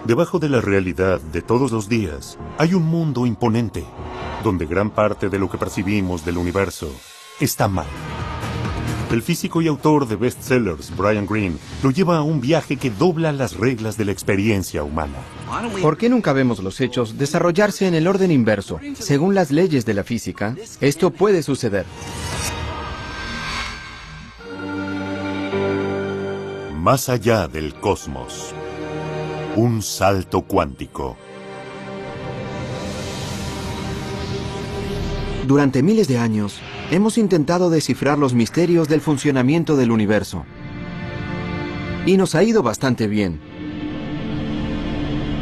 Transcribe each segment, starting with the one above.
Debajo de la realidad de todos los días, hay un mundo imponente, donde gran parte de lo que percibimos del universo está mal. El físico y autor de bestsellers, Brian Greene, lo lleva a un viaje que dobla las reglas de la experiencia humana. ¿Por qué nunca vemos los hechos desarrollarse en el orden inverso? Según las leyes de la física, esto puede suceder. Más allá del cosmos. Un salto cuántico. Durante miles de años, hemos intentado descifrar los misterios del funcionamiento del universo. Y nos ha ido bastante bien.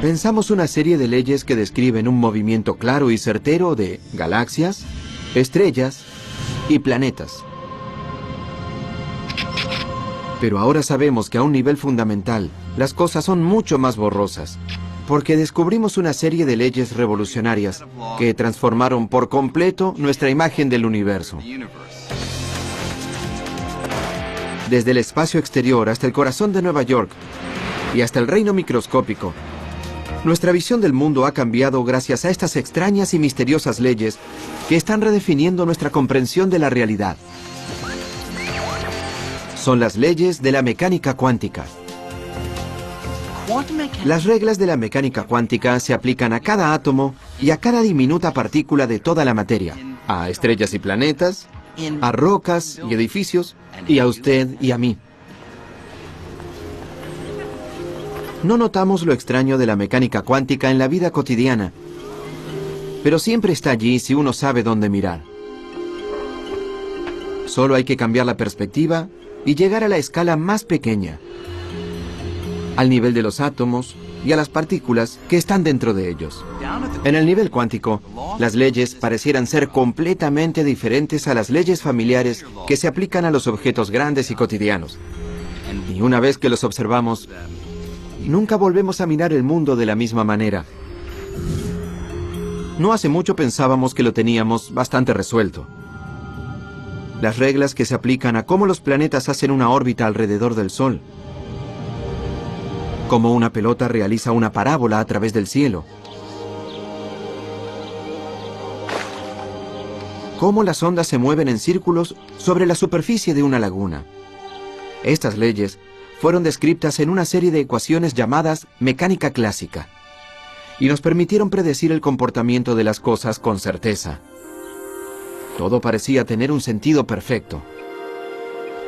Pensamos una serie de leyes que describen un movimiento claro y certero de galaxias, estrellas y planetas. Pero ahora sabemos que a un nivel fundamental, las cosas son mucho más borrosas, porque descubrimos una serie de leyes revolucionarias que transformaron por completo nuestra imagen del universo. Desde el espacio exterior hasta el corazón de Nueva York y hasta el reino microscópico, nuestra visión del mundo ha cambiado gracias a estas extrañas y misteriosas leyes que están redefiniendo nuestra comprensión de la realidad. Son las leyes de la mecánica cuántica. Las reglas de la mecánica cuántica se aplican a cada átomo y a cada diminuta partícula de toda la materia, a estrellas y planetas, a rocas y edificios, y a usted y a mí. No notamos lo extraño de la mecánica cuántica en la vida cotidiana, pero siempre está allí si uno sabe dónde mirar. Solo hay que cambiar la perspectiva y llegar a la escala más pequeña, al nivel de los átomos y a las partículas que están dentro de ellos. En el nivel cuántico, las leyes parecieran ser completamente diferentes a las leyes familiares que se aplican a los objetos grandes y cotidianos. Y una vez que los observamos, nunca volvemos a mirar el mundo de la misma manera. No hace mucho pensábamos que lo teníamos bastante resuelto. Las reglas que se aplican a cómo los planetas hacen una órbita alrededor del Sol, cómo una pelota realiza una parábola a través del cielo, cómo las ondas se mueven en círculos sobre la superficie de una laguna. Estas leyes fueron descritas en una serie de ecuaciones llamadas mecánica clásica y nos permitieron predecir el comportamiento de las cosas con certeza. Todo parecía tener un sentido perfecto.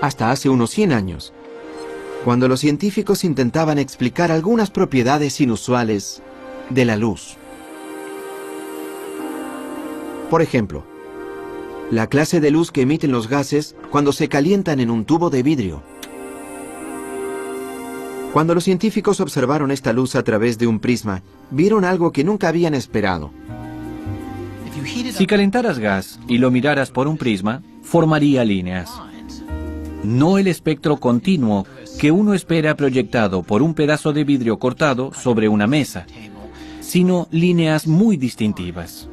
Hasta hace unos 100 años, cuando los científicos intentaban explicar algunas propiedades inusuales de la luz. Por ejemplo, la clase de luz que emiten los gases cuando se calientan en un tubo de vidrio. Cuando los científicos observaron esta luz a través de un prisma, vieron algo que nunca habían esperado. Si calentaras gas y lo miraras por un prisma, formaría líneas. No el espectro continuo que uno espera proyectado por un pedazo de vidrio cortado sobre una mesa, sino líneas muy distintivas.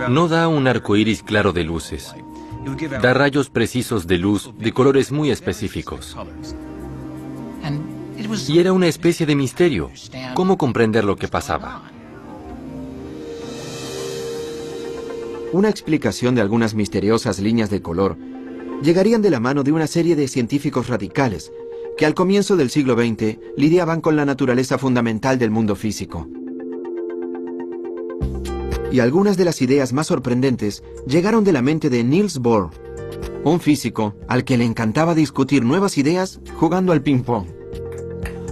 No da un arco iris claro de luces. Da rayos precisos de luz de colores muy específicos. Y era una especie de misterio. ¿Cómo comprender lo que pasaba? Una explicación de algunas misteriosas líneas de color llegarían de la mano de una serie de científicos radicales que al comienzo del siglo XX lidiaban con la naturaleza fundamental del mundo físico. Y algunas de las ideas más sorprendentes llegaron de la mente de Niels Bohr, un físico al que le encantaba discutir nuevas ideas jugando al ping-pong.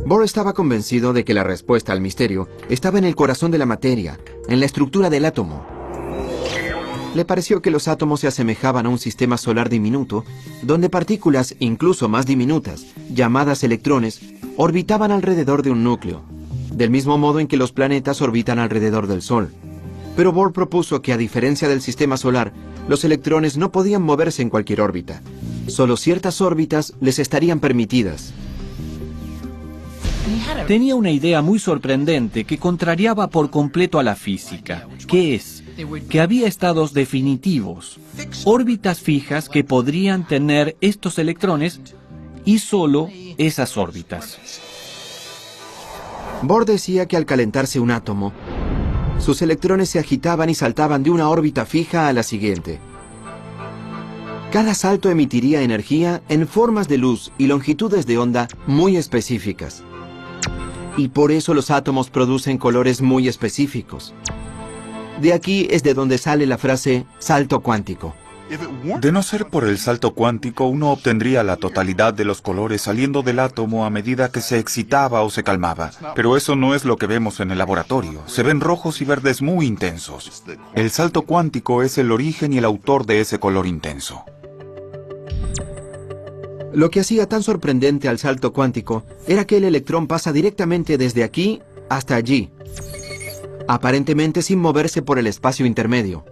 Bohr estaba convencido de que la respuesta al misterio estaba en el corazón de la materia, en la estructura del átomo. Le pareció que los átomos se asemejaban a un sistema solar diminuto, donde partículas incluso más diminutas, llamadas electrones, orbitaban alrededor de un núcleo, del mismo modo en que los planetas orbitan alrededor del Sol. Pero Bohr propuso que, a diferencia del sistema solar, los electrones no podían moverse en cualquier órbita. Solo ciertas órbitas les estarían permitidas. Tenía una idea muy sorprendente que contrariaba por completo a la física, que es que había estados definitivos, órbitas fijas que podrían tener estos electrones y solo esas órbitas. Bohr decía que al calentarse un átomo, sus electrones se agitaban y saltaban de una órbita fija a la siguiente. Cada salto emitiría energía en formas de luz y longitudes de onda muy específicas. Y por eso los átomos producen colores muy específicos. De aquí es de donde sale la frase salto cuántico. De no ser por el salto cuántico, uno obtendría la totalidad de los colores saliendo del átomo a medida que se excitaba o se calmaba. Pero eso no es lo que vemos en el laboratorio. Se ven rojos y verdes muy intensos. El salto cuántico es el origen y el autor de ese color intenso. Lo que hacía tan sorprendente al salto cuántico era que el electrón pasa directamente desde aquí hasta allí, aparentemente sin moverse por el espacio intermedio.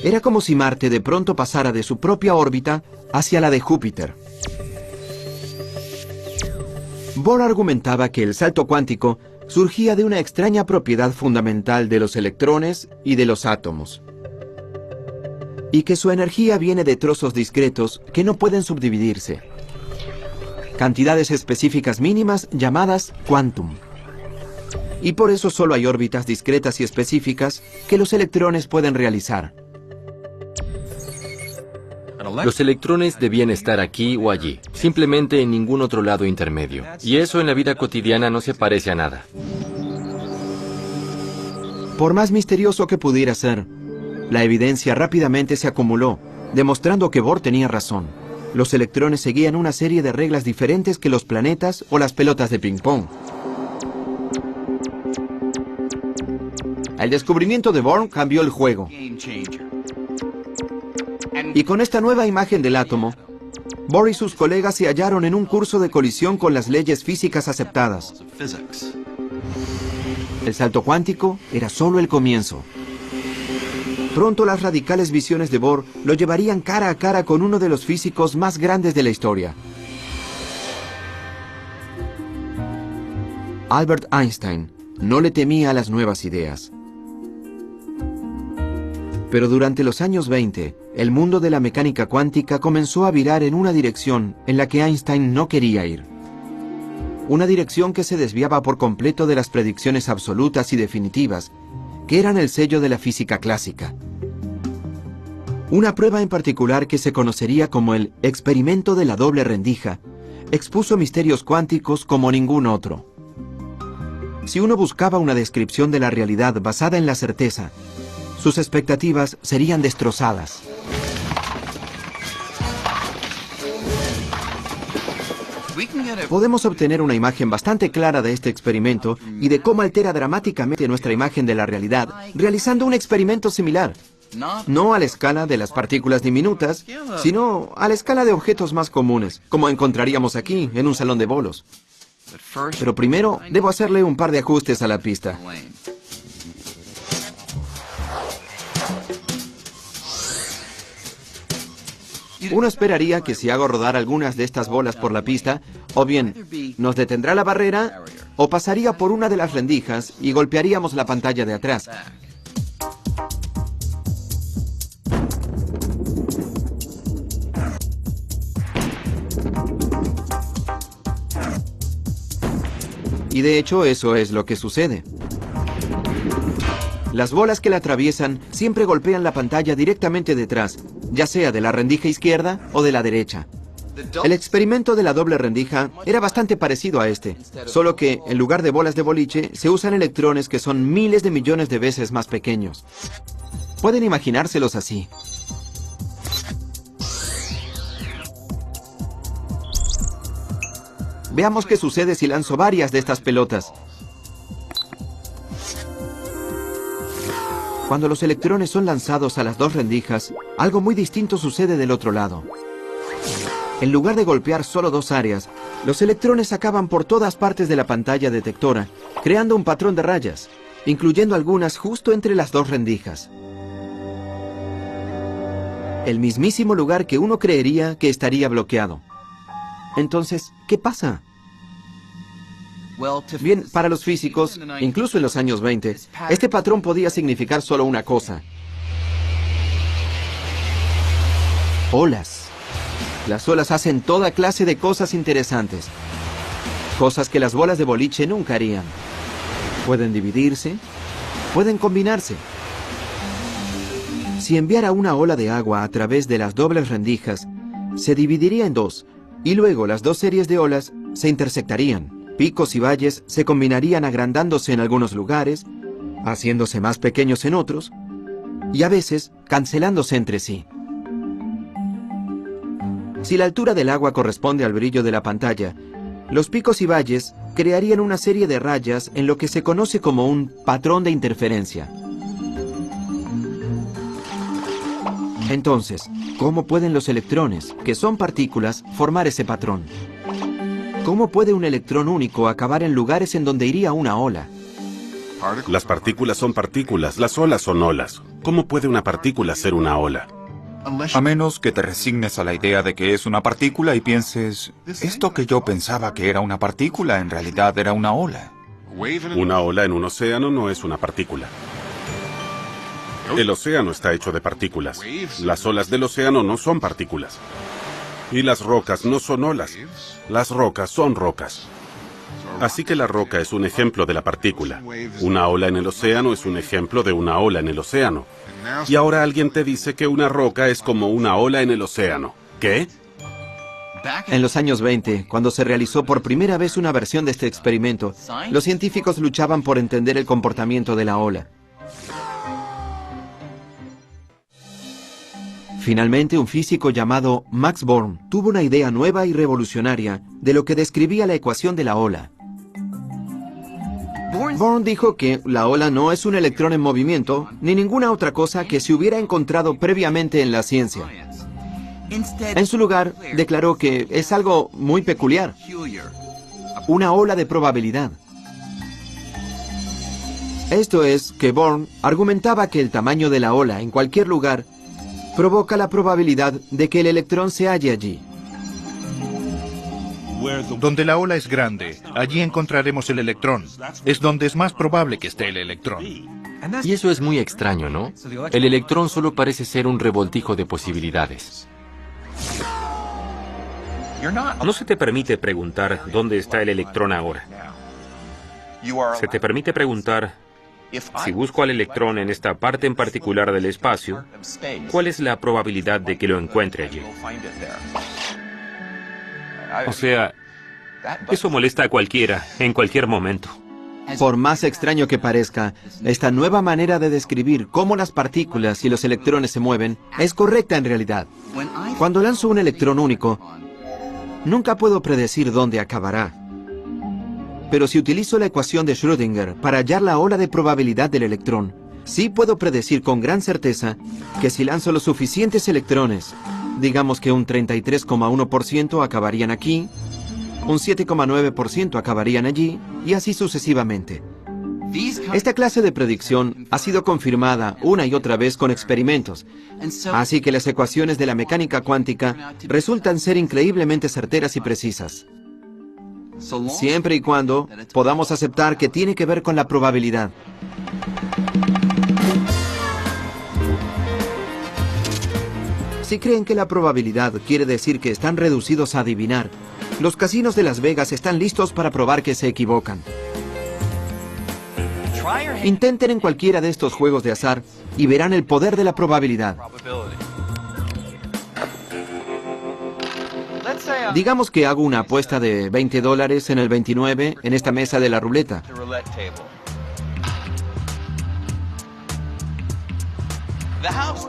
Era como si Marte de pronto pasara de su propia órbita hacia la de Júpiter. Bohr argumentaba que el salto cuántico surgía de una extraña propiedad fundamental de los electrones y de los átomos, y que su energía viene de trozos discretos que no pueden subdividirse, cantidades específicas mínimas llamadas quantum. Y por eso solo hay órbitas discretas y específicas que los electrones pueden realizar. Los electrones debían estar aquí o allí, simplemente en ningún otro lado intermedio. Y eso en la vida cotidiana no se parece a nada. Por más misterioso que pudiera ser, la evidencia rápidamente se acumuló, demostrando que Bohr tenía razón. Los electrones seguían una serie de reglas diferentes que los planetas o las pelotas de ping-pong. El descubrimiento de Bohr cambió el juego. Y con esta nueva imagen del átomo, Bohr y sus colegas se hallaron en un curso de colisión con las leyes físicas aceptadas. El salto cuántico era solo el comienzo. Pronto las radicales visiones de Bohr lo llevarían cara a cara con uno de los físicos más grandes de la historia. Albert Einstein no le temía a las nuevas ideas. Pero durante los años 20, el mundo de la mecánica cuántica comenzó a virar en una dirección en la que Einstein no quería ir. Una dirección que se desviaba por completo de las predicciones absolutas y definitivas, que eran el sello de la física clásica. Una prueba en particular que se conocería como el experimento de la doble rendija, expuso misterios cuánticos como ningún otro. Si uno buscaba una descripción de la realidad basada en la certeza, sus expectativas serían destrozadas. Podemos obtener una imagen bastante clara de este experimento y de cómo altera dramáticamente nuestra imagen de la realidad, realizando un experimento similar. No a la escala de las partículas diminutas, sino a la escala de objetos más comunes, como encontraríamos aquí, en un salón de bolos. Pero primero, debo hacerle un par de ajustes a la pista. Uno esperaría que si hago rodar algunas de estas bolas por la pista, o bien nos detendrá la barrera, o pasaría por una de las rendijas y golpearíamos la pantalla de atrás. Y de hecho eso es lo que sucede. Las bolas que la atraviesan siempre golpean la pantalla directamente detrás, ya sea de la rendija izquierda o de la derecha. El experimento de la doble rendija era bastante parecido a este, solo que en lugar de bolas de boliche se usan electrones que son miles de millones de veces más pequeños. Pueden imaginárselos así. Veamos qué sucede si lanzo varias de estas pelotas. Cuando los electrones son lanzados a las dos rendijas, algo muy distinto sucede del otro lado. En lugar de golpear solo dos áreas, los electrones acaban por todas partes de la pantalla detectora, creando un patrón de rayas, incluyendo algunas justo entre las dos rendijas. El mismísimo lugar que uno creería que estaría bloqueado. Entonces, ¿qué pasa? Bien, para los físicos, incluso en los años 20, este patrón podía significar solo una cosa. Olas. Las olas hacen toda clase de cosas interesantes. cosas que las bolas de boliche nunca harían. Pueden dividirse, pueden combinarse. Si enviara una ola de agua a través de las dobles rendijas, se dividiría en dos, y luego las dos series de olas se intersectarían. Picos y valles se combinarían agrandándose en algunos lugares, haciéndose más pequeños en otros, y a veces cancelándose entre sí. Si la altura del agua corresponde al brillo de la pantalla, los picos y valles crearían una serie de rayas en lo que se conoce como un patrón de interferencia. Entonces, ¿cómo pueden los electrones, que son partículas, formar ese patrón? ¿Cómo puede un electrón único acabar en lugares en donde iría una ola? Las partículas son partículas, las olas son olas. ¿Cómo puede una partícula ser una ola? A menos que te resignes a la idea de que es una partícula y pienses, esto que yo pensaba que era una partícula en realidad era una ola. Una ola en un océano no es una partícula. El océano está hecho de partículas. Las olas del océano no son partículas. Y las rocas no son olas. Las rocas son rocas. Así que la roca es un ejemplo de la partícula. Una ola en el océano es un ejemplo de una ola en el océano. Y ahora alguien te dice que una roca es como una ola en el océano. ¿Qué? En los años 20, cuando se realizó por primera vez una versión de este experimento, los científicos luchaban por entender el comportamiento de la ola. Finalmente, un físico llamado Max Born tuvo una idea nueva y revolucionaria de lo que describía la ecuación de la ola. Born dijo que la ola no es un electrón en movimiento, ni ninguna otra cosa que se hubiera encontrado previamente en la ciencia. En su lugar, declaró que es algo muy peculiar, una ola de probabilidad. Esto es que Born argumentaba que el tamaño de la ola en cualquier lugar provoca la probabilidad de que el electrón se halle allí. Donde la ola es grande, allí encontraremos el electrón. Es donde es más probable que esté el electrón. Y eso es muy extraño, ¿no? El electrón solo parece ser un revoltijo de posibilidades. No se te permite preguntar dónde está el electrón ahora. Se te permite preguntar, si busco al electrón en esta parte en particular del espacio, ¿cuál es la probabilidad de que lo encuentre allí? O sea, eso molesta a cualquiera, en cualquier momento. Por más extraño que parezca, esta nueva manera de describir cómo las partículas y los electrones se mueven es correcta en realidad. Cuando lanzo un electrón único, nunca puedo predecir dónde acabará. Pero si utilizo la ecuación de Schrödinger para hallar la ola de probabilidad del electrón, sí puedo predecir con gran certeza que si lanzo los suficientes electrones, digamos que un 33,1% acabarían aquí, un 7,9% acabarían allí, y así sucesivamente. Esta clase de predicción ha sido confirmada una y otra vez con experimentos, así que las ecuaciones de la mecánica cuántica resultan ser increíblemente certeras y precisas. Siempre y cuando podamos aceptar que tiene que ver con la probabilidad. Si creen que la probabilidad quiere decir que están reducidos a adivinar, los casinos de Las Vegas están listos para probar que se equivocan. Intenten en cualquiera de estos juegos de azar y verán el poder de la probabilidad. Digamos que hago una apuesta de $20 en el 29 en esta mesa de la ruleta.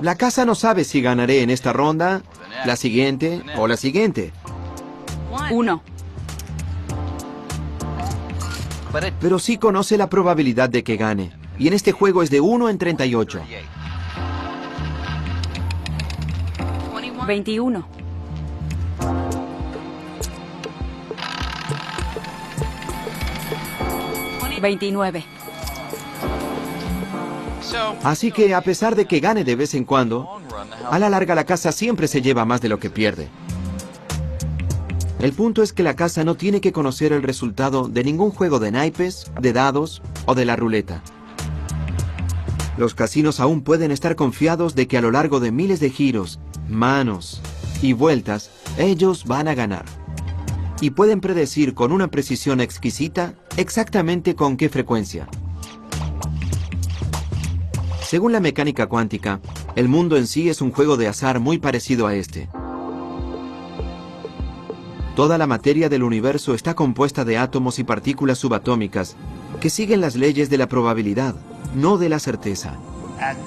La casa no sabe si ganaré en esta ronda, la siguiente o la siguiente. 1. Pero sí conoce la probabilidad de que gane. Y en este juego es de 1 en 38. 21. 29. Así que a pesar de que gane de vez en cuando, a la larga la casa siempre se lleva más de lo que pierde. El punto es que la casa no tiene que conocer el resultado de ningún juego de naipes, de dados o de la ruleta. Los casinos aún pueden estar confiados de que a lo largo de miles de giros, manos y vueltas, ellos van a ganar. y pueden predecir con una precisión exquisita exactamente con qué frecuencia. Según la mecánica cuántica, el mundo en sí es un juego de azar muy parecido a este. Toda la materia del universo está compuesta de átomos y partículas subatómicas que siguen las leyes de la probabilidad, no de la certeza.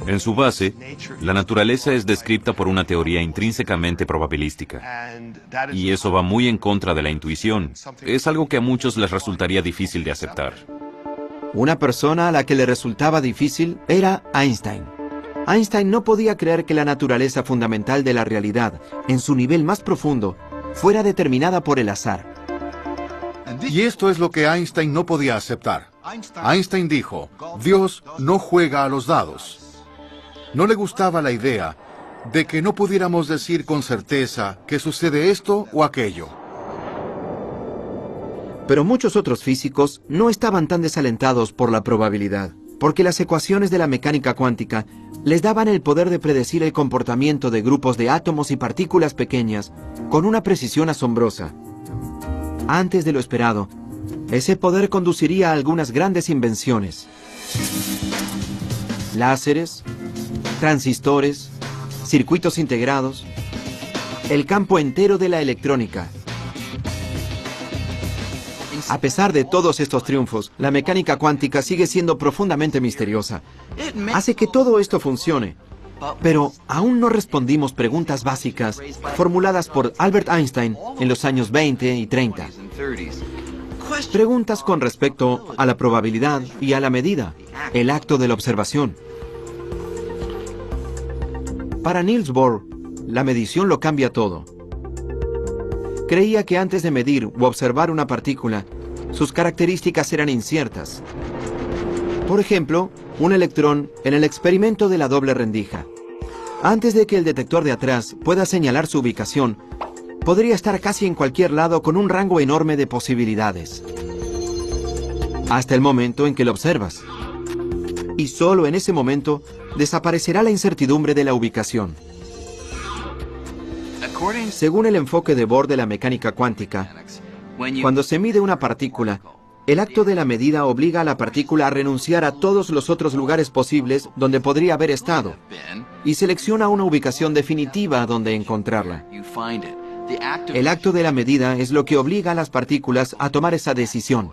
En su base, la naturaleza es descrita por una teoría intrínsecamente probabilística. Y eso va muy en contra de la intuición. Es algo que a muchos les resultaría difícil de aceptar. Una persona a la que le resultaba difícil era Einstein. Einstein no podía creer que la naturaleza fundamental de la realidad, en su nivel más profundo, fuera determinada por el azar. Y esto es lo que Einstein no podía aceptar. Einstein dijo, Dios no juega a los dados. No le gustaba la idea de que no pudiéramos decir con certeza que sucede esto o aquello. Pero muchos otros físicos no estaban tan desalentados por la probabilidad, porque las ecuaciones de la mecánica cuántica les daban el poder de predecir el comportamiento de grupos de átomos y partículas pequeñas con una precisión asombrosa. Antes de lo esperado, ese poder conduciría a algunas grandes invenciones. Láseres, transistores, circuitos integrados, el campo entero de la electrónica. A pesar de todos estos triunfos, la mecánica cuántica sigue siendo profundamente misteriosa. Hace que todo esto funcione, pero aún no respondimos preguntas básicas formuladas por Albert Einstein en los años 20 y 30. Preguntas con respecto a la probabilidad y a la medida, el acto de la observación. Para Niels Bohr, la medición lo cambia todo. Creía que antes de medir u observar una partícula, sus características eran inciertas. Por ejemplo, un electrón en el experimento de la doble rendija. Antes de que el detector de atrás pueda señalar su ubicación, podría estar casi en cualquier lado con un rango enorme de posibilidades. Hasta el momento en que lo observas. Y solo en ese momento desaparecerá la incertidumbre de la ubicación. Según el enfoque de Bohr de la mecánica cuántica, cuando se mide una partícula, el acto de la medida obliga a la partícula a renunciar a todos los otros lugares posibles donde podría haber estado y selecciona una ubicación definitiva donde encontrarla. El acto de la medida es lo que obliga a las partículas a tomar esa decisión.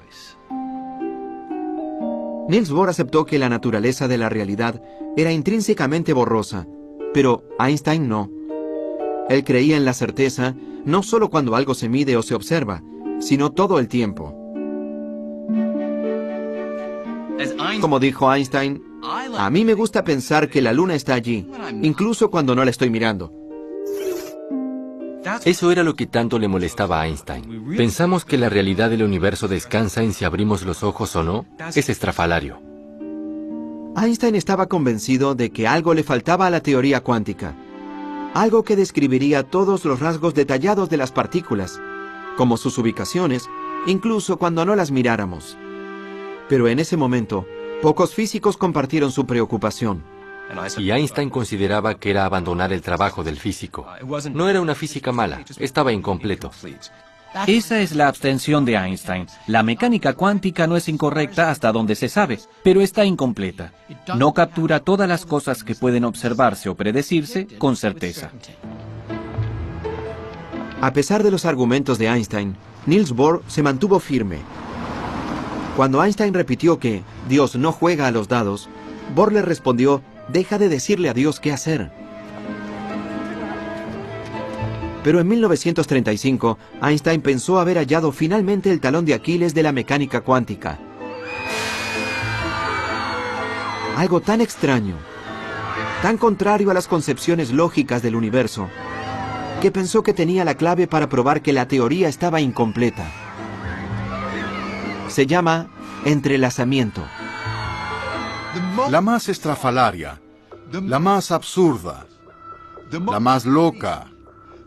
Niels Bohr aceptó que la naturaleza de la realidad era intrínsecamente borrosa, pero Einstein no. Él creía en la certeza no solo cuando algo se mide o se observa, sino todo el tiempo. Como dijo Einstein, a mí me gusta pensar que la luna está allí, incluso cuando no la estoy mirando. Eso era lo que tanto le molestaba a Einstein. Pensamos que la realidad del universo descansa en si abrimos los ojos o no. Es estrafalario. Einstein estaba convencido de que algo le faltaba a la teoría cuántica. Algo que describiría todos los rasgos detallados de las partículas, como sus ubicaciones, incluso cuando no las miráramos. Pero en ese momento, pocos físicos compartieron su preocupación. Y Einstein consideraba que era abandonar el trabajo del físico. No era una física mala, estaba incompleto. Esa es la abstención de Einstein. La mecánica cuántica no es incorrecta hasta donde se sabe, pero está incompleta. No captura todas las cosas que pueden observarse o predecirse con certeza. A pesar de los argumentos de Einstein, Niels Bohr se mantuvo firme. Cuando Einstein repitió que Dios no juega a los dados, Bohr le respondió: deja de decirle a Dios qué hacer. Pero en 1935, Einstein pensó haber hallado finalmente el talón de Aquiles de la mecánica cuántica. Algo tan extraño, tan contrario a las concepciones lógicas del universo, que pensó que tenía la clave para probar que la teoría estaba incompleta. Se llama entrelazamiento. La más estrafalaria, la más absurda, la más loca,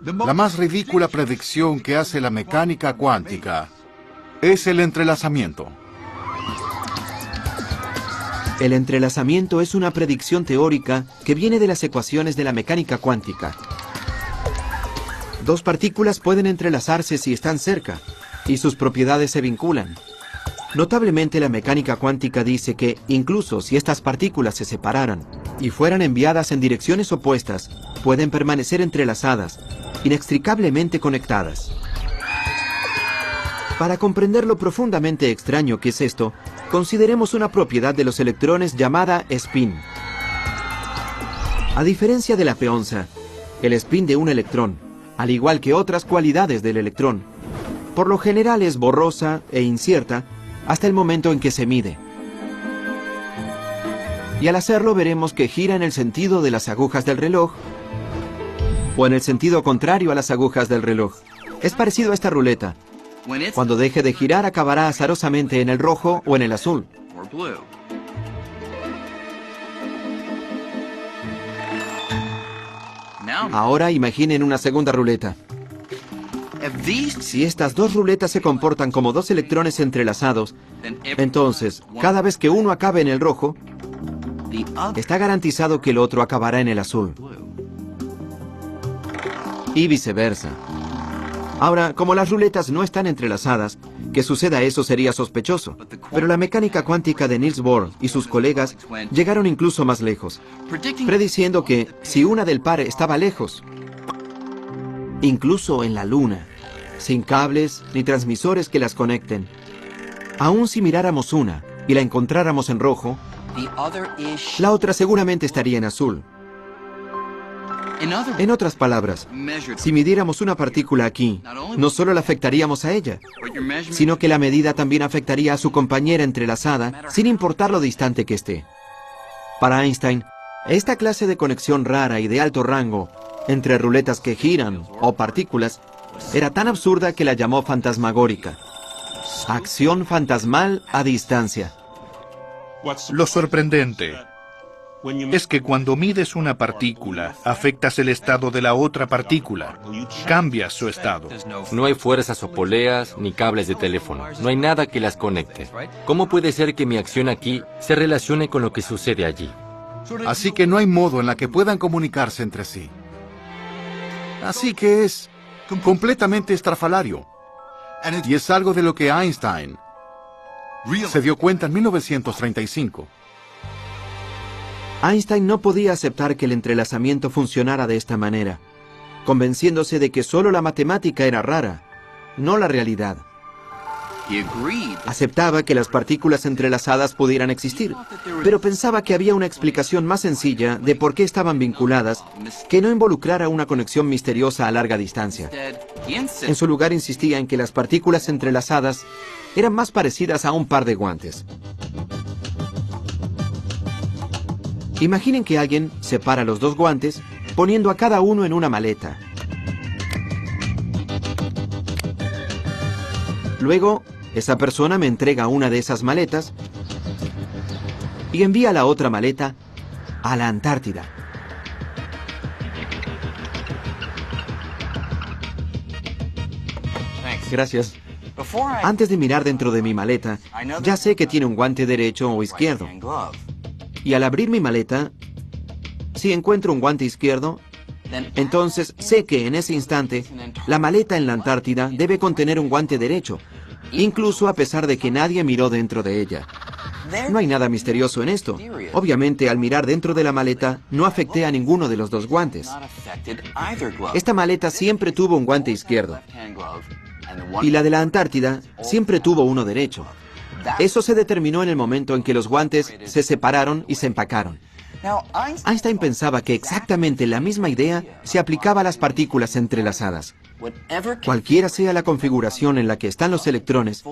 la más ridícula predicción que hace la mecánica cuántica es el entrelazamiento. El entrelazamiento es una predicción teórica que viene de las ecuaciones de la mecánica cuántica. Dos partículas pueden entrelazarse si están cerca, y sus propiedades se vinculan. Notablemente, la mecánica cuántica dice que, incluso si estas partículas se separaran y fueran enviadas en direcciones opuestas, pueden permanecer entrelazadas, inextricablemente conectadas. Para comprender lo profundamente extraño que es esto, consideremos una propiedad de los electrones llamada spin. A diferencia de la peonza, el spin de un electrón, al igual que otras cualidades del electrón, por lo general es borrosa e incierta hasta el momento en que se mide. Y al hacerlo veremos que gira en el sentido de las agujas del reloj o en el sentido contrario a las agujas del reloj. Es parecido a esta ruleta. Cuando deje de girar acabará azarosamente en el rojo o en el azul. Ahora imaginen una segunda ruleta. Si estas dos ruletas se comportan como dos electrones entrelazados, entonces, cada vez que uno acabe en el rojo, está garantizado que el otro acabará en el azul. Y viceversa. Ahora, como las ruletas no están entrelazadas, que suceda eso sería sospechoso. Pero la mecánica cuántica de Niels Bohr y sus colegas llegaron incluso más lejos, prediciendo que si una del par estaba lejos, incluso en la Luna, sin cables ni transmisores que las conecten, aun si miráramos una y la encontráramos en rojo, la otra seguramente estaría en azul. En otras palabras, si midiéramos una partícula aquí, no solo la afectaríamos a ella, sino que la medida también afectaría a su compañera entrelazada, sin importar lo distante que esté. Para Einstein, esta clase de conexión rara y de alto rango entre ruletas que giran o partículas era tan absurda que la llamó fantasmagórica. Acción fantasmal a distancia. Lo sorprendente es que cuando mides una partícula, afectas el estado de la otra partícula. Cambias su estado. No hay fuerzas o poleas ni cables de teléfono. No hay nada que las conecte. ¿Cómo puede ser que mi acción aquí se relacione con lo que sucede allí? Así que no hay modo en la que puedan comunicarse entre sí. Así que es completamente estrafalario. Y es algo de lo que Einstein se dio cuenta en 1935. Einstein no podía aceptar que el entrelazamiento funcionara de esta manera, convenciéndose de que solo la matemática era rara, no la realidad. Aceptaba que las partículas entrelazadas pudieran existir, pero pensaba que había una explicación más sencilla de por qué estaban vinculadas que no involucrara una conexión misteriosa a larga distancia. En su lugar insistía en que las partículas entrelazadas eran más parecidas a un par de guantes. Imaginen que alguien separa los dos guantes poniendo a cada uno en una maleta. Luego, esa persona me entrega una de esas maletas y envía la otra maleta a la Antártida. Gracias. Antes de mirar dentro de mi maleta, ya sé que tiene un guante derecho o izquierdo. Y al abrir mi maleta, si encuentro un guante izquierdo, entonces sé que en ese instante, la maleta en la Antártida debe contener un guante derecho, incluso a pesar de que nadie miró dentro de ella. No hay nada misterioso en esto. Obviamente, al mirar dentro de la maleta, no afecté a ninguno de los dos guantes. Esta maleta siempre tuvo un guante izquierdo. Y la de la Antártida siempre tuvo uno derecho. Eso se determinó en el momento en que los guantes se separaron y se empacaron. Einstein pensaba que exactamente la misma idea se aplicaba a las partículas entrelazadas. Cualquiera sea la configuración en la que están los electrones,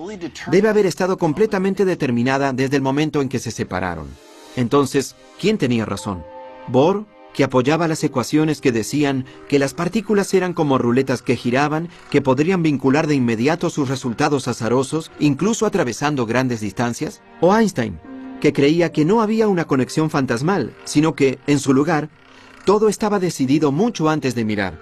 debe haber estado completamente determinada desde el momento en que se separaron. Entonces, ¿quién tenía razón? ¿Bohr, que apoyaba las ecuaciones que decían que las partículas eran como ruletas que giraban, que podrían vincular de inmediato sus resultados azarosos, incluso atravesando grandes distancias? ¿O Einstein, que creía que no había una conexión fantasmal, sino que, en su lugar, todo estaba decidido mucho antes de mirar?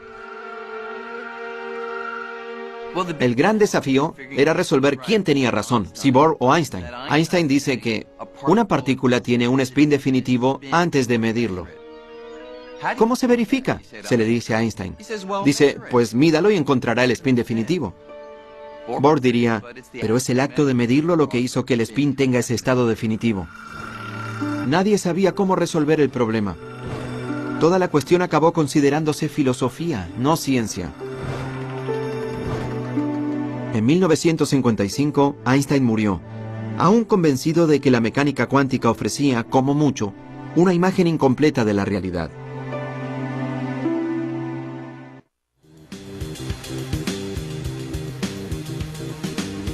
El gran desafío era resolver quién tenía razón, si Bohr o Einstein. Einstein dice que una partícula tiene un spin definitivo antes de medirlo. ¿Cómo se verifica?, se le dice a Einstein. Dice, pues mídalo y encontrará el spin definitivo. Bohr diría, pero es el acto de medirlo lo que hizo que el spin tenga ese estado definitivo. Nadie sabía cómo resolver el problema. Toda la cuestión acabó considerándose filosofía, no ciencia. En 1955, Einstein murió, aún convencido de que la mecánica cuántica ofrecía, como mucho, una imagen incompleta de la realidad.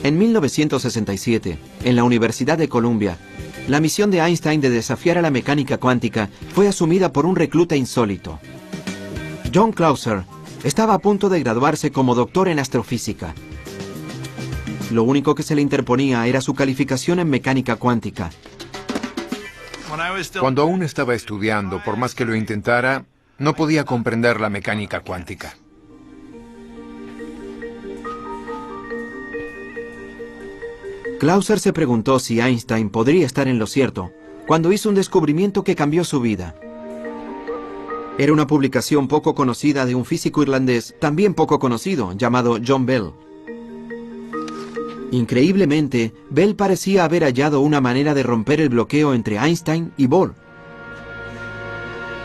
En 1967, en la Universidad de Columbia, la misión de Einstein de desafiar a la mecánica cuántica fue asumida por un recluta insólito. John Clauser estaba a punto de graduarse como doctor en astrofísica. Lo único que se le interponía era su calificación en mecánica cuántica. Cuando aún estaba estudiando, por más que lo intentara, no podía comprender la mecánica cuántica. Clauser se preguntó si Einstein podría estar en lo cierto cuando hizo un descubrimiento que cambió su vida. Era una publicación poco conocida de un físico irlandés también poco conocido, llamado John Bell. Increíblemente, Bell parecía haber hallado una manera de romper el bloqueo entre Einstein y Bohr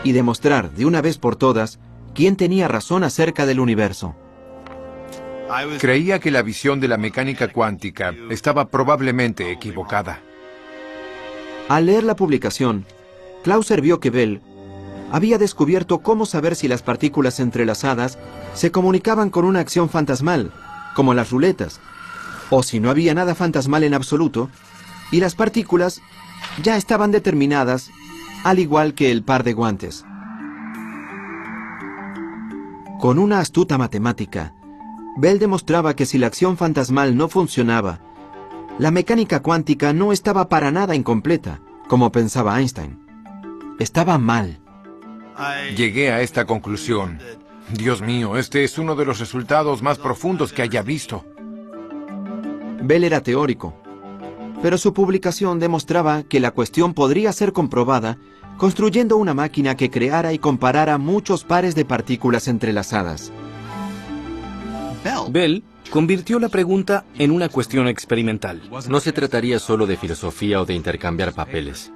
y demostrar de una vez por todas quién tenía razón acerca del universo. Creía que la visión de la mecánica cuántica estaba probablemente equivocada. Al leer la publicación, Clauser vio que Bell había descubierto cómo saber si las partículas entrelazadas se comunicaban con una acción fantasmal, como las ruletas, o si no había nada fantasmal en absoluto, y las partículas ya estaban determinadas, al igual que el par de guantes. Con una astuta matemática, Bell demostraba que si la acción fantasmal no funcionaba, la mecánica cuántica no estaba para nada incompleta, como pensaba Einstein. Estaba mal. Llegué a esta conclusión. Dios mío, este es uno de los resultados más profundos que haya visto. Bell era teórico, pero su publicación demostraba que la cuestión podría ser comprobada construyendo una máquina que creara y comparara muchos pares de partículas entrelazadas. Bell convirtió la pregunta en una cuestión experimental. No se trataría solo de filosofía o de intercambiar papeles.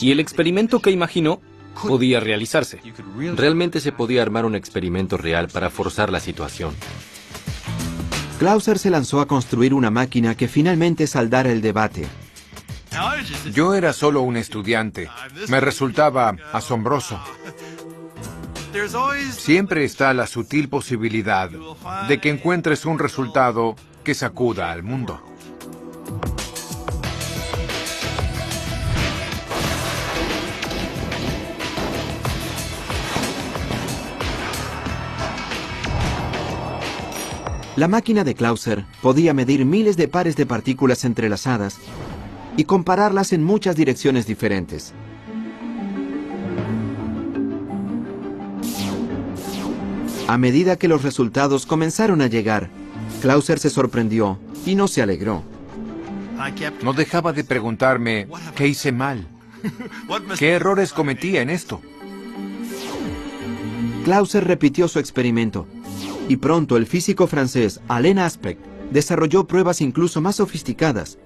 Y el experimento que imaginó podía realizarse. Realmente se podía armar un experimento real para forzar la situación. Clauser se lanzó a construir una máquina que finalmente saldara el debate. Yo era solo un estudiante. Me resultaba asombroso. Siempre está la sutil posibilidad de que encuentres un resultado que sacuda al mundo. La máquina de Clauser podía medir miles de pares de partículas entrelazadas y compararlas en muchas direcciones diferentes. A medida que los resultados comenzaron a llegar, Clauser se sorprendió y no se alegró. No dejaba de preguntarme qué hice mal, qué errores cometía en esto. Clauser repitió su experimento y pronto el físico francés Alain Aspect desarrolló pruebas incluso más sofisticadas.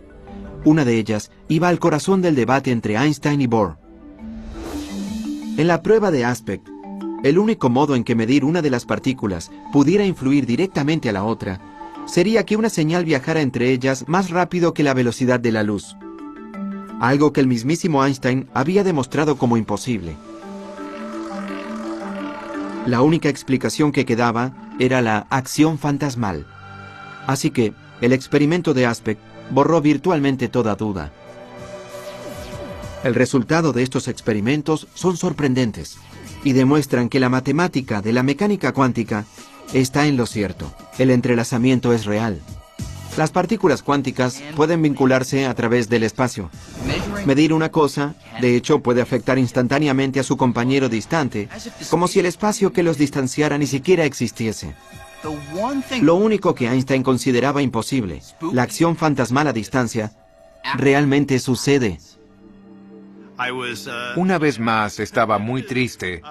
Una de ellas iba al corazón del debate entre Einstein y Bohr. En la prueba de Aspect, el único modo en que medir una de las partículas pudiera influir directamente a la otra sería que una señal viajara entre ellas más rápido que la velocidad de la luz, algo que el mismísimo Einstein había demostrado como imposible. La única explicación que quedaba era la acción fantasmal, así que el experimento de Aspect borró virtualmente toda duda. El resultado de estos experimentos son sorprendentes y demuestran que la matemática de la mecánica cuántica está en lo cierto. El entrelazamiento es real. Las partículas cuánticas pueden vincularse a través del espacio. Medir una cosa, de hecho, puede afectar instantáneamente a su compañero distante, como si el espacio que los distanciara ni siquiera existiese. Lo único que Einstein consideraba imposible, la acción fantasmal a distancia, realmente sucede. Una vez más estaba muy triste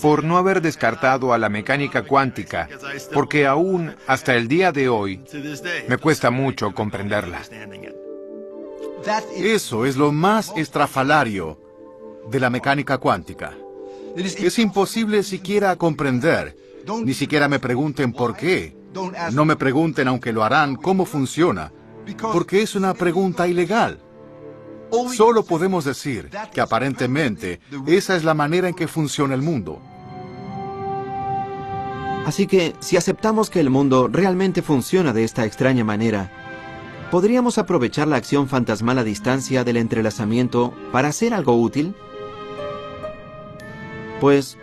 por no haber descartado a la mecánica cuántica, porque aún hasta el día de hoy me cuesta mucho comprenderla. Eso es lo más estrafalario de la mecánica cuántica. Es imposible siquiera comprender. Ni siquiera me pregunten por qué. No me pregunten, aunque lo harán, cómo funciona, porque es una pregunta ilegal. Solo podemos decir que aparentemente esa es la manera en que funciona el mundo. Así que, si aceptamos que el mundo realmente funciona de esta extraña manera, ¿podríamos aprovechar la acción fantasmal a distancia del entrelazamiento para hacer algo útil? Pues,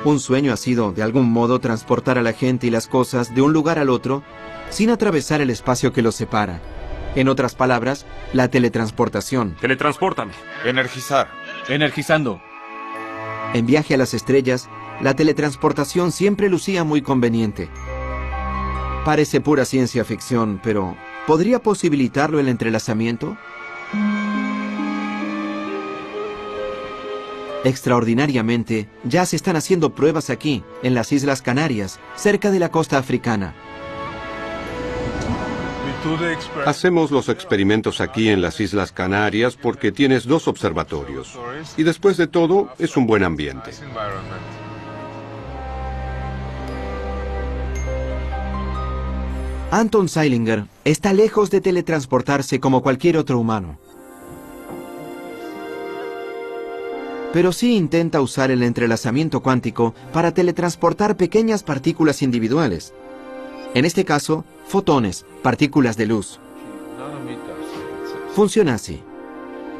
un sueño ha sido, de algún modo, transportar a la gente y las cosas de un lugar al otro sin atravesar el espacio que los separa. En otras palabras, la teletransportación. Teletranspórtame. Energizar. Energizando. En Viaje a las Estrellas, la teletransportación siempre lucía muy conveniente. Parece pura ciencia ficción, pero ¿podría posibilitarlo el entrelazamiento? Extraordinariamente, ya se están haciendo pruebas aquí, en las Islas Canarias, cerca de la costa africana. Hacemos los experimentos aquí en las Islas Canarias porque tienes 2 observatorios. Y después de todo, es un buen ambiente. Anton Zeilinger está lejos de teletransportarse como cualquier otro humano. Pero sí intenta usar el entrelazamiento cuántico para teletransportar pequeñas partículas individuales. En este caso, fotones, partículas de luz. Funciona así.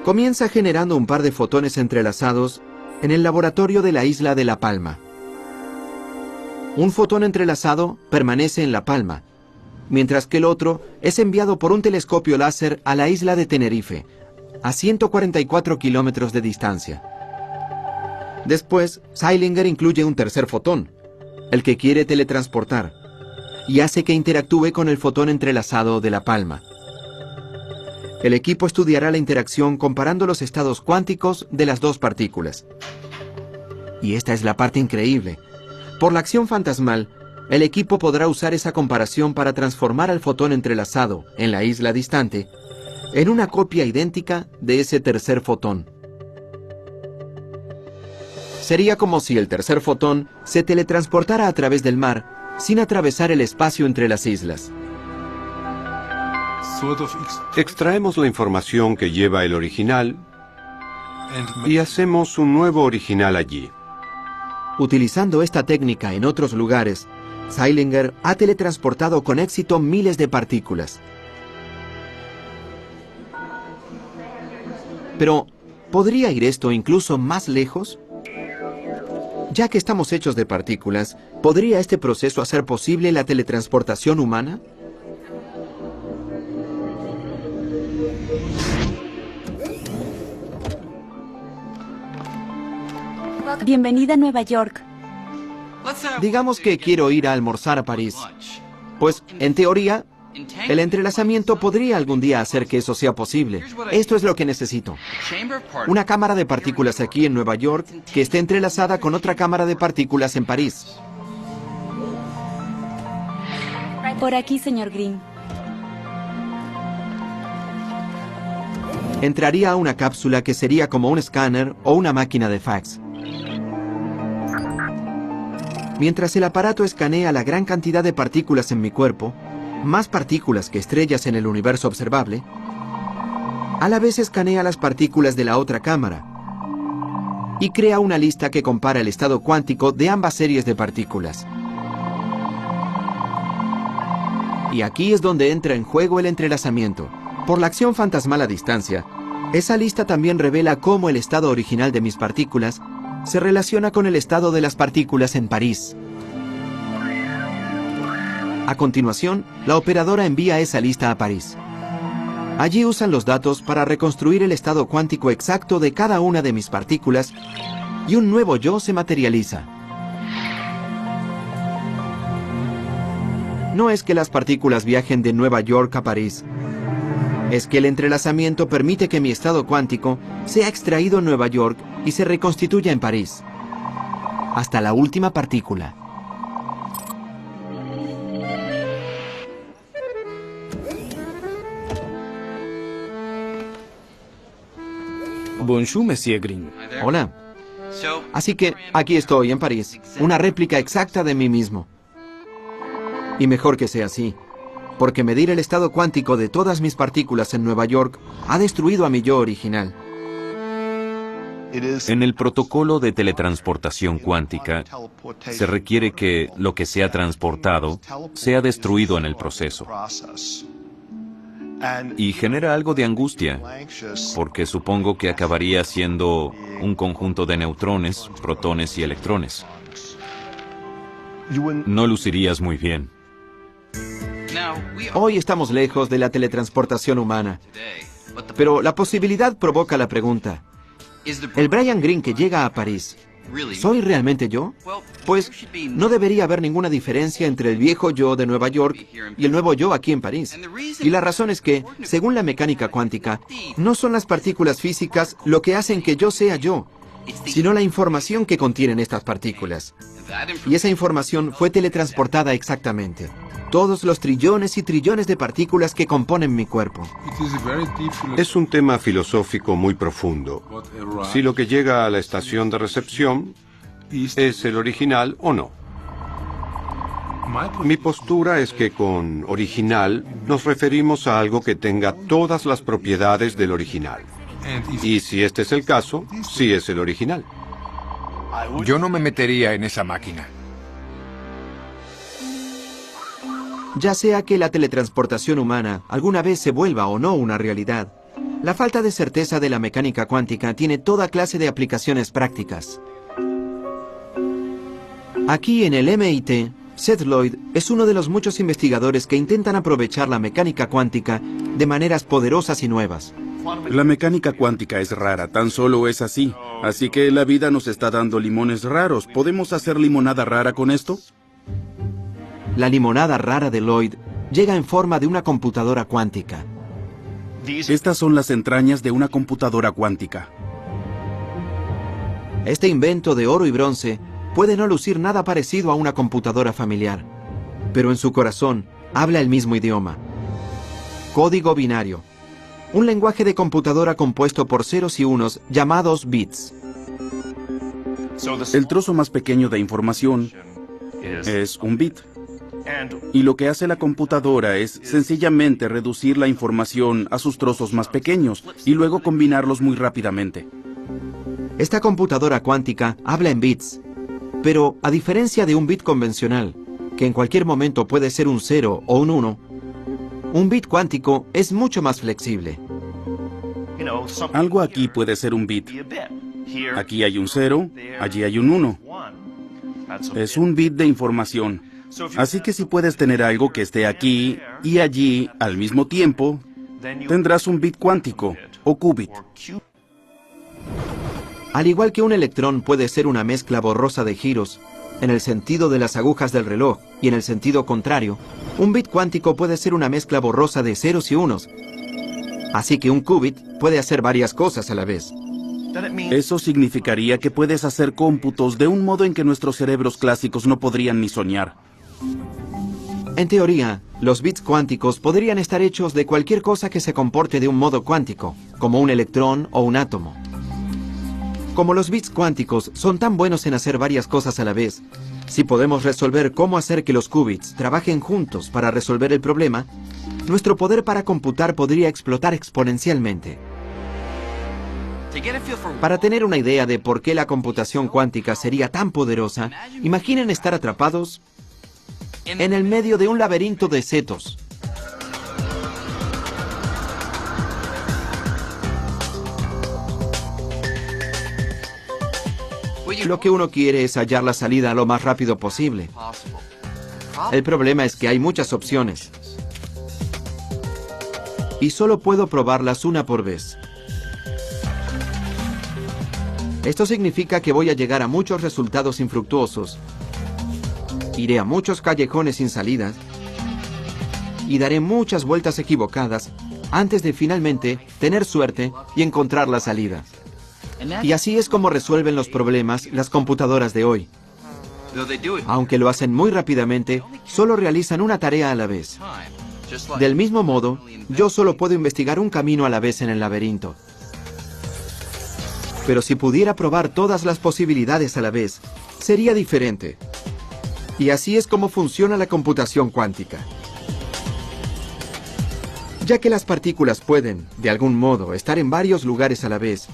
Comienza generando un par de fotones entrelazados en el laboratorio de la isla de La Palma. Un fotón entrelazado permanece en La Palma, mientras que el otro es enviado por un telescopio láser a la isla de Tenerife, a 144 kilómetros de distancia. Después, Zeilinger incluye un tercer fotón, el que quiere teletransportar, y hace que interactúe con el fotón entrelazado de La Palma. El equipo estudiará la interacción comparando los estados cuánticos de las 2 partículas. Y esta es la parte increíble. Por la acción fantasmal, el equipo podrá usar esa comparación para transformar al fotón entrelazado en la isla distante en una copia idéntica de ese tercer fotón. Sería como si el tercer fotón se teletransportara a través del mar sin atravesar el espacio entre las islas. Extraemos la información que lleva el original y hacemos un nuevo original allí. Utilizando esta técnica en otros lugares, Zeilinger ha teletransportado con éxito miles de partículas. Pero, ¿podría ir esto incluso más lejos? Ya que estamos hechos de partículas, ¿podría este proceso hacer posible la teletransportación humana? Bienvenida a Nueva York. Digamos que quiero ir a almorzar a París. Pues, en teoría, el entrelazamiento podría algún día hacer que eso sea posible. Esto es lo que necesito. Una cámara de partículas aquí en Nueva York que esté entrelazada con otra cámara de partículas en París. Por aquí, señor Green. Entraría a una cápsula que sería como un escáner o una máquina de fax. Mientras el aparato escanea la gran cantidad de partículas en mi cuerpo, más partículas que estrellas en el universo observable, a la vez escanea las partículas de la otra cámara y crea una lista que compara el estado cuántico de ambas series de partículas. Y aquí es donde entra en juego el entrelazamiento. Por la acción fantasmal a distancia, esa lista también revela cómo el estado original de mis partículas se relaciona con el estado de las partículas en París. A continuación, la operadora envía esa lista a París. Allí usan los datos para reconstruir el estado cuántico exacto de cada una de mis partículas y un nuevo yo se materializa. No es que las partículas viajen de Nueva York a París. es que el entrelazamiento permite que mi estado cuántico sea extraído en Nueva York y se reconstituya en París, hasta la última partícula. Bonjour, Monsieur Green. Hola. Así que aquí estoy, en París, una réplica exacta de mí mismo. Y mejor que sea así, porque medir el estado cuántico de todas mis partículas en Nueva York ha destruido a mi yo original. En el protocolo de teletransportación cuántica, se requiere que lo que sea transportado sea destruido en el proceso. Y genera algo de angustia, porque supongo que acabaría siendo un conjunto de neutrones, protones y electrones. No lucirías muy bien. Hoy estamos lejos de la teletransportación humana, pero la posibilidad provoca la pregunta. El Brian Greene que llega a París, ¿soy realmente yo? Pues no debería haber ninguna diferencia entre el viejo yo de Nueva York y el nuevo yo aquí en París. Y la razón es que, según la mecánica cuántica, no son las partículas físicas lo que hacen que yo sea yo, sino la información que contienen estas partículas. Y esa información fue teletransportada exactamente. Todos los trillones y trillones de partículas que componen mi cuerpo. Es un tema filosófico muy profundo. Si lo que llega a la estación de recepción es el original o no. Mi postura es que con original nos referimos a algo que tenga todas las propiedades del original. Y si este es el caso, sí es el original. Yo no me metería en esa máquina. Ya sea que la teletransportación humana alguna vez se vuelva o no una realidad, la falta de certeza de la mecánica cuántica tiene toda clase de aplicaciones prácticas. Aquí en el MIT, Seth Lloyd es uno de los muchos investigadores que intentan aprovechar la mecánica cuántica de maneras poderosas y nuevas. La mecánica cuántica es rara, tan solo es así. Así que la vida nos está dando limones raros. ¿Podemos hacer limonada rara con esto? La limonada rara de Lloyd llega en forma de una computadora cuántica. Estas son las entrañas de una computadora cuántica. Este invento de oro y bronce puede no lucir nada parecido a una computadora familiar, pero en su corazón habla el mismo idioma. Código binario. Un lenguaje de computadora compuesto por ceros y unos llamados bits. El trozo más pequeño de información es un bit. Y lo que hace la computadora es sencillamente reducir la información a sus trozos más pequeños y luego combinarlos muy rápidamente. Esta computadora cuántica habla en bits, pero a diferencia de un bit convencional, que en cualquier momento puede ser un 0 o un 1, un bit cuántico es mucho más flexible. Algo aquí puede ser un bit. Aquí hay un 0, allí hay un 1. Es un bit de información. Así que si puedes tener algo que esté aquí y allí al mismo tiempo, tendrás un bit cuántico o qubit. Al igual que un electrón puede ser una mezcla borrosa de giros, en el sentido de las agujas del reloj y en el sentido contrario, un bit cuántico puede ser una mezcla borrosa de ceros y unos. Así que un qubit puede hacer varias cosas a la vez. Eso significaría que puedes hacer cómputos de un modo en que nuestros cerebros clásicos no podrían ni soñar. En teoría, los bits cuánticos podrían estar hechos de cualquier cosa que se comporte de un modo cuántico, como un electrón o un átomo. Como los bits cuánticos son tan buenos en hacer varias cosas a la vez, si podemos resolver cómo hacer que los qubits trabajen juntos para resolver el problema, nuestro poder para computar podría explotar exponencialmente. Para tener una idea de por qué la computación cuántica sería tan poderosa, imaginen estar atrapados en el medio de un laberinto de setos. Lo que uno quiere es hallar la salida lo más rápido posible. El problema es que hay muchas opciones. Y solo puedo probarlas una por vez. Esto significa que voy a llegar a muchos resultados infructuosos. Iré a muchos callejones sin salidas. Y daré muchas vueltas equivocadas antes de finalmente tener suerte y encontrar la salida. Y así es como resuelven los problemas las computadoras de hoy. Aunque lo hacen muy rápidamente, solo realizan una tarea a la vez. Del mismo modo, yo solo puedo investigar un camino a la vez en el laberinto. Pero si pudiera probar todas las posibilidades a la vez, sería diferente. Y así es como funciona la computación cuántica. Ya que las partículas pueden, de algún modo, estar en varios lugares a la vez,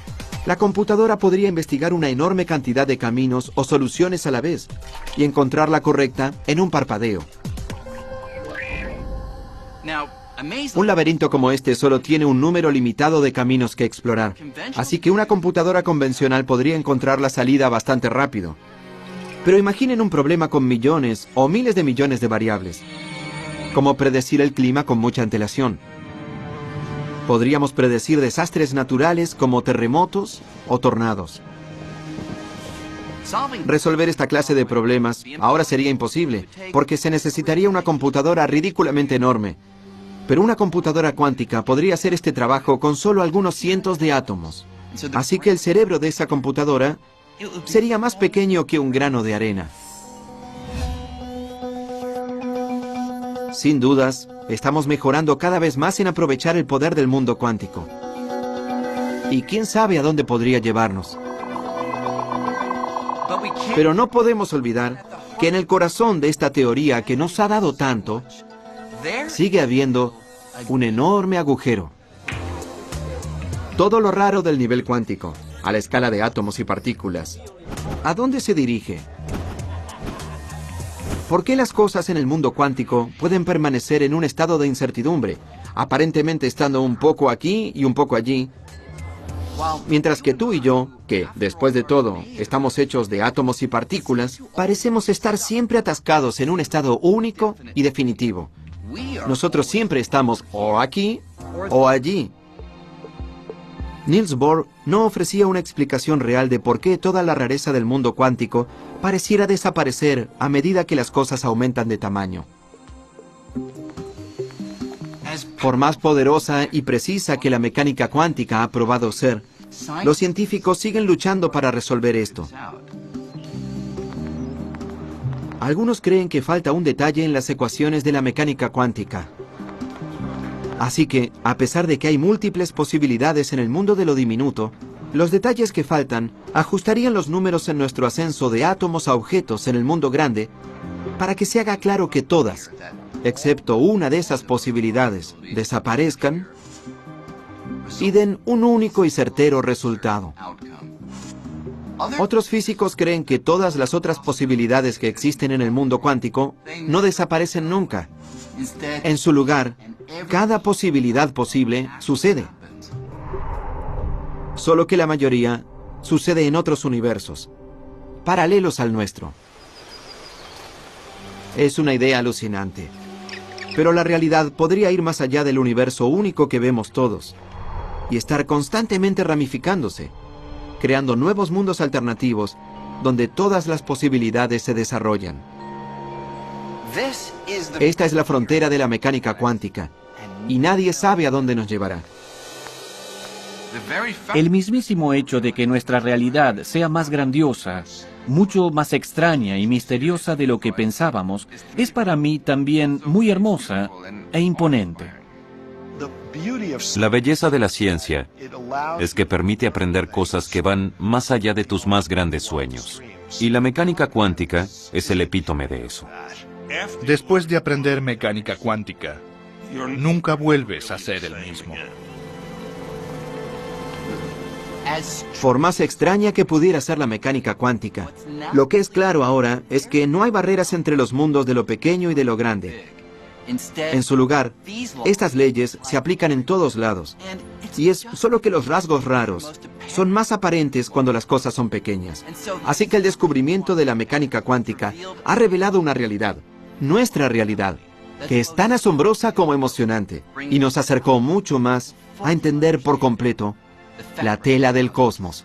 la computadora podría investigar una enorme cantidad de caminos o soluciones a la vez y encontrar la correcta en un parpadeo. Un laberinto como este solo tiene un número limitado de caminos que explorar, así que una computadora convencional podría encontrar la salida bastante rápido. Pero imaginen un problema con millones o miles de millones de variables, como predecir el clima con mucha antelación. Podríamos predecir desastres naturales como terremotos o tornados. Resolver esta clase de problemas ahora sería imposible, porque se necesitaría una computadora ridículamente enorme. Pero una computadora cuántica podría hacer este trabajo con solo algunos cientos de átomos. Así que el cerebro de esa computadora sería más pequeño que un grano de arena. Sin dudas, estamos mejorando cada vez más en aprovechar el poder del mundo cuántico. Y quién sabe a dónde podría llevarnos. Pero no podemos olvidar que en el corazón de esta teoría que nos ha dado tanto, sigue habiendo un enorme agujero. Todo lo raro del nivel cuántico, a la escala de átomos y partículas, ¿a dónde se dirige? ¿Por qué las cosas en el mundo cuántico pueden permanecer en un estado de incertidumbre, aparentemente estando un poco aquí y un poco allí, mientras que tú y yo, que, después de todo, estamos hechos de átomos y partículas, parecemos estar siempre atascados en un estado único y definitivo? Nosotros siempre estamos o aquí o allí. Niels Bohr no ofrecía una explicación real de por qué toda la rareza del mundo cuántico pareciera desaparecer a medida que las cosas aumentan de tamaño. Por más poderosa y precisa que la mecánica cuántica ha probado ser, los científicos siguen luchando para resolver esto. Algunos creen que falta un detalle en las ecuaciones de la mecánica cuántica. Así que, a pesar de que hay múltiples posibilidades en el mundo de lo diminuto, los detalles que faltan ajustarían los números en nuestro ascenso de átomos a objetos en el mundo grande para que se haga claro que todas, excepto una de esas posibilidades, desaparezcan y den un único y certero resultado. Otros físicos creen que todas las otras posibilidades que existen en el mundo cuántico no desaparecen nunca. En su lugar, cada posibilidad posible sucede. Solo que la mayoría sucede en otros universos, paralelos al nuestro. Es una idea alucinante. Pero la realidad podría ir más allá del universo único que vemos todos, y estar constantemente ramificándose, creando nuevos mundos alternativos donde todas las posibilidades se desarrollan. Esta es la frontera de la mecánica cuántica, y nadie sabe a dónde nos llevará. El mismísimo hecho de que nuestra realidad sea más grandiosa, mucho más extraña y misteriosa de lo que pensábamos, es para mí también muy hermosa e imponente. La belleza de la ciencia es que permite aprender cosas que van más allá de tus más grandes sueños. Y la mecánica cuántica es el epítome de eso. Después de aprender mecánica cuántica, nunca vuelves a ser el mismo. Por más extraña que pudiera ser la mecánica cuántica, lo que es claro ahora es que no hay barreras entre los mundos de lo pequeño y de lo grande. En su lugar, estas leyes se aplican en todos lados, y es solo que los rasgos raros son más aparentes cuando las cosas son pequeñas. Así que el descubrimiento de la mecánica cuántica ha revelado una realidad, nuestra realidad, que es tan asombrosa como emocionante, y nos acercó mucho más a entender por completo la tela del cosmos.